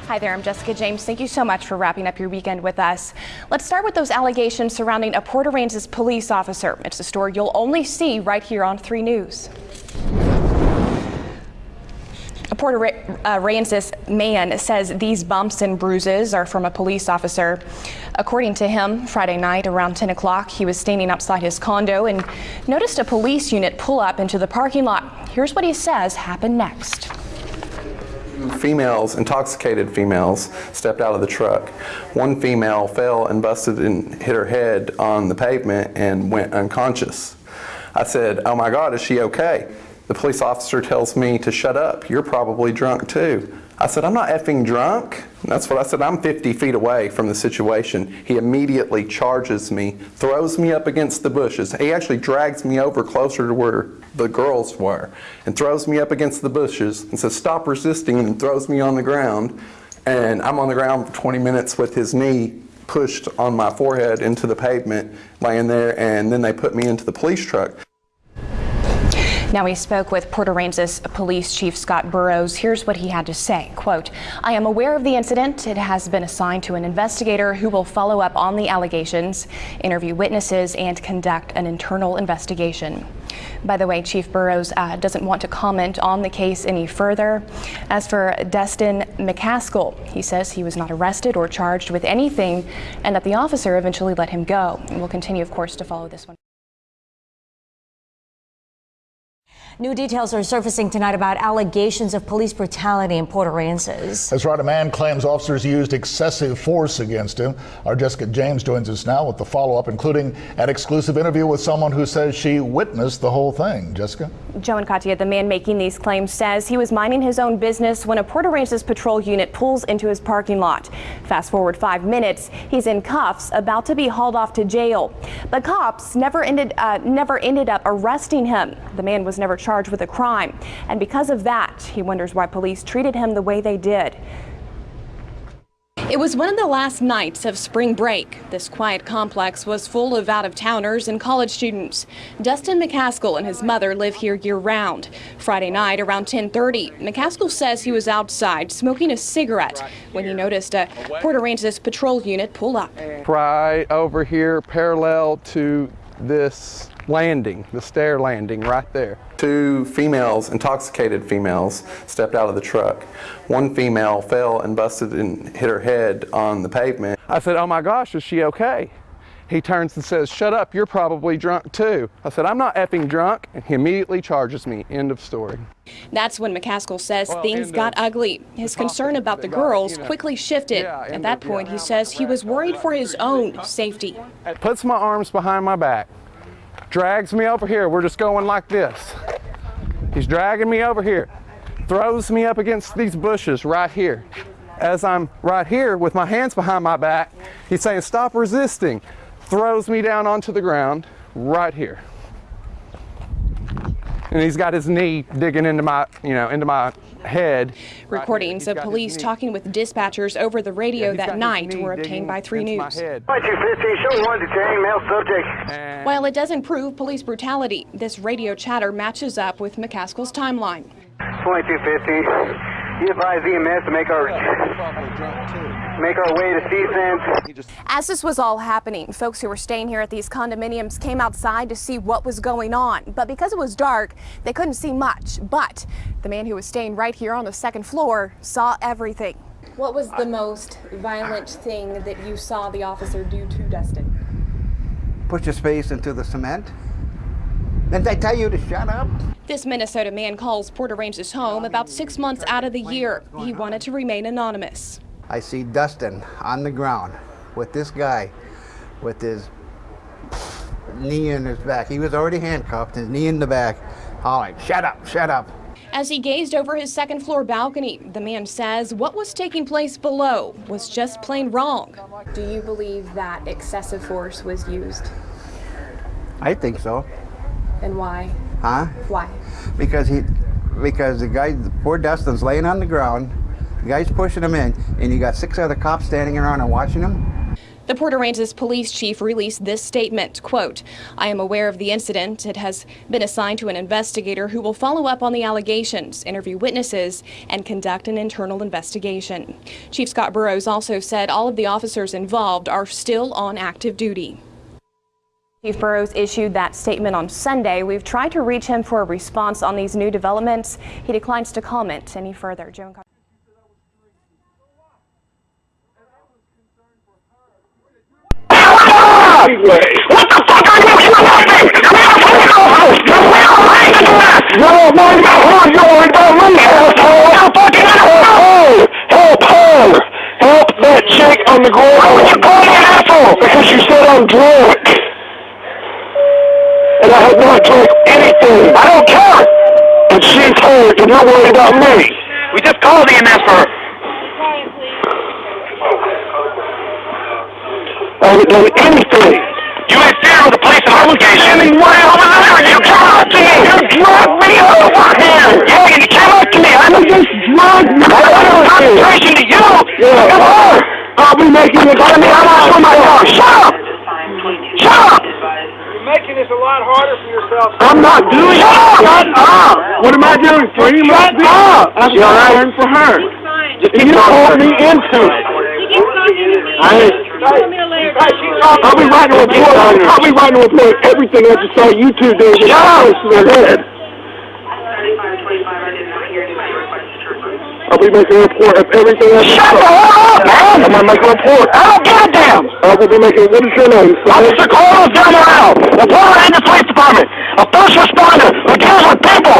Hi there, I'm Jessica James. Thank you so much for wrapping up your weekend with us. Let's start with those allegations surrounding a Port Aransas police officer. It's a story you'll only see right here on 3 News. A Port Aransas man says these bumps and bruises are from a police officer. According to him, Friday night around 10 o'clock, he was standing outside his condo and noticed a police unit pull up into the parking lot. Here's what he says happened next. Females, intoxicated females, stepped out of the truck. One female fell and busted and hit her head on the pavement and went unconscious. I said, "Oh my God, is she okay?" The police officer tells me to shut up. "You're probably drunk too." I said, "I'm not effing drunk." That's what I said. I'm 50 feet away from the situation. He immediately charges me, throws me up against the bushes. He actually drags me over closer to where the girls were and throws me up against the bushes and says, "Stop resisting," and throws me on the ground. And I'm on the ground for 20 minutes with his knee pushed on my forehead into the pavement, laying there, and then they put me into the police truck. Now we spoke with Port Aransas Police Chief Scott Burroughs. Here's what he had to say. Quote, "I am aware of the incident. It has been assigned to an investigator who will follow up on the allegations, interview witnesses, and conduct an internal investigation." By the way, Chief Burroughs doesn't want to comment on the case any further. As for Dustin McCaskill, he says he was not arrested or charged with anything and that the officer eventually let him go. And we'll continue, of course, to follow this one. New details are surfacing tonight about allegations of police brutality in Port Aransas. That's right. A man claims officers used excessive force against him. Our Jessica James joins us now with the follow-up, including an exclusive interview with someone who says she witnessed the whole thing. Jessica? Joe and Katia, the man making these claims says he was minding his own business when a Port Aransas patrol unit pulls into his parking lot. Fast forward 5 minutes, he's in cuffs, about to be hauled off to jail. But cops never ended up arresting him. The man was never charged with a crime, and because of that, he wonders why police treated him the way they did. It was one of the last nights of spring break. This quiet complex was full of out-of-towners and college students. Dustin McCaskill and his mother live here year-round. Friday night around 10:30, McCaskill says he was outside smoking a cigarette when he noticed a Port Aransas patrol unit pull up. Right over here, parallel to this landing, the stair landing right there. 2 females, intoxicated females, stepped out of the truck. One female fell and busted and hit her head on the pavement. I said, "Oh my gosh, is she okay?" He turns and says, "Shut up, you're probably drunk too." I said, "I'm not effing drunk," and he immediately charges me. End of story. That's when McCaskill says things got ugly. His concern about the girls quickly shifted. At that point, he says he was worried for his own safety. Puts my arms behind my back, drags me over here. We're just going like this. He's dragging me over here, throws me up against these bushes right here. As I'm right here with my hands behind my back, he's saying, "Stop resisting." Throws me down onto the ground right here. And he's got his knee digging into my, into my head. Recordings of police talking with dispatchers over the radio that night were obtained by 3 News. 2215, show 1 detain male subject. While it doesn't prove police brutality, this radio chatter matches up with McCaskill's timeline. 2215, you advise EMS to make our way to CSANS. As this was all happening, folks who were staying here at these condominiums came outside to see what was going on. But because it was dark, they couldn't see much. But the man who was staying right here on the 2nd floor saw everything. What was the most violent thing that you saw the officer do to Dustin? Push his face into the cement. Didn't they tell you to shut up? This Minnesota man calls Port Aransas home about 6 months out of the year. He wanted to remain anonymous. I see Dustin on the ground with this guy with his knee in his back. He was already handcuffed, his knee in the back, hollering, "Shut up, shut up." As he gazed over his 2nd floor balcony, the man says what was taking place below was just plain wrong. Do you believe that excessive force was used? I think so. And why? Huh? Why? Because the guy, poor Dustin's laying on the ground, the guy's pushing him in, and you got 6 other cops standing around and watching him. The Port Aransas police chief released this statement, quote, I am aware of the incident. It has been assigned to an investigator who will follow up on the allegations, interview witnesses, and conduct an internal investigation. Chief Scott Burroughs also said all of the officers involved are still on active duty. Chief Burroughs issued that statement on Sunday. We've tried to reach him for a response on these new developments. He declines to comment any further. Joan What the fuck are you doing? No, man, you're about me, asshole. I'm fucking asshole. Help her. Help that chick on the ground. Why would you call me an asshole? Because you said I'm drunk. And I have not drunk anything. I don't care. And she's hurt, and you're worried about me. We just called EMS for her. I haven't done anything. You interfered with the police at our location. Anyway, over there, you came up to me. You drugged me over here. Yeah, you came up to me. I was just drugged. I was in concentration to you. Yeah. Come on. I'll be making it on me. I'm out for my dog. Shut up. Shut up. You're making this a lot harder for yourself. I'm not doing it. Shut up. What am I doing for you? Shut up. I'm sorry for her. You pulled me into it. I'll be writing a report. I'll be writing a report. Everything I just saw you two do. Shut up! I'll be making a report of everything I just saw. Shut the hell up, man! I'm gonna make a report. I don't give a damn! I will be making. What is your name? Officer Carlos down around. The Port Aransas Police Department. A first responder who deals with people.